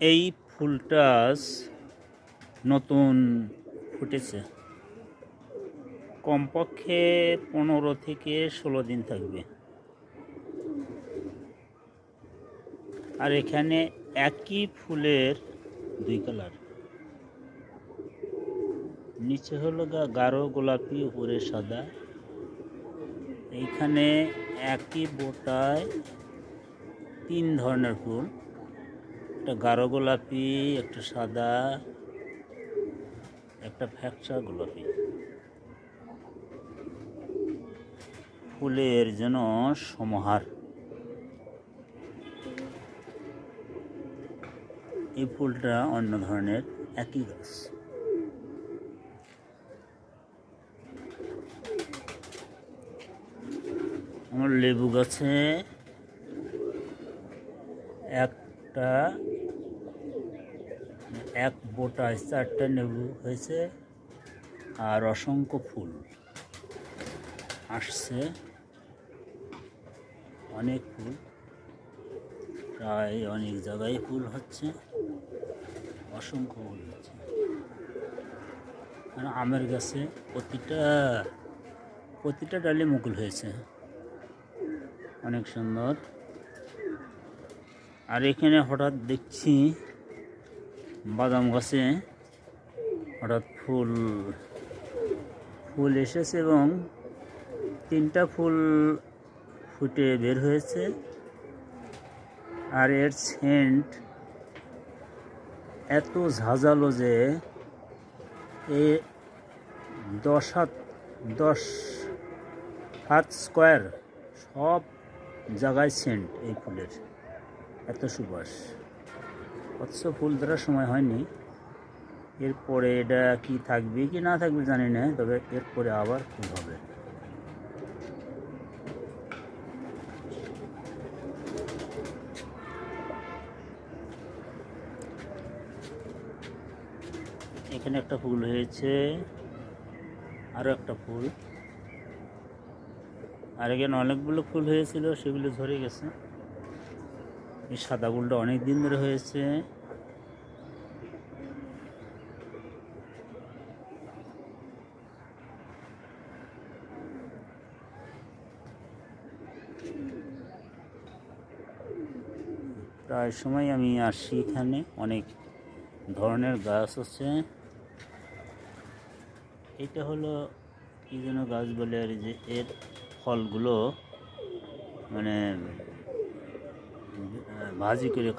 এই ফুলটা নতুন ফুটেছে, কমপক্ষে 15 থেকে 16 দিন থাকবে। আর এখানে একই ফুলের 2 কালার, নিচে হলো গাঢ় গোলাপি, উপরে সাদা। এইখানে একই বোটায় 3 ধরনের ফুল, একটা গাঢ় গোলাপি, একটা সাদা, একটা ফ্যাকচা গোলাপি। ফুলের যেন সমাহার। এই ফুলটা অন্য ধরনের, একই গাছ। আমার লেবু গাছে এক বোটায় 4টা লেবু হয়েছে, আর অসংখ্য ফুল আসছে, অনেক ফুল, প্রায় অনেক জায়গায় ফুল হচ্ছে, অসংখ্য ফুল হচ্ছে। আর আমের গাছে প্রতিটা ডালে মুকুল হয়েছে, অনেক সুন্দর। আর এখানে হঠাৎ দেখছি বাদাম গাছে হঠাৎ ফুল এসেছে, এবং 3টা ফুল ফুটে বের হয়েছে। আর এর সেন্ট এত ঝাঁঝালো যে এ 10 হাত স্কোয়ার সব জায়গায় সেন্ট এই ফুলের, এত সুবাস। অথচ ফুল ধরার সময় হয়নি। এরপরে এটা কি থাকবে কি না থাকবে জানি না, তবে এরপরে আবার ফুল হবে। এখানে একটা ফুল হয়েছে, আরও একটা ফুল, আর এখানে অনেকগুলো ফুল হয়েছিল, সেগুলো ঝরে গেছে। এই সাদা ফুলটা অনেক দিন ধরে হয়েছে। প্রায় সময় আমি আসি, এখানে অনেক ধরনের গাছ আছে। এটা হলো কি যেন গাছ বলে, আর যে এর ফলগুলো মানে ভাজি করে খাওয়া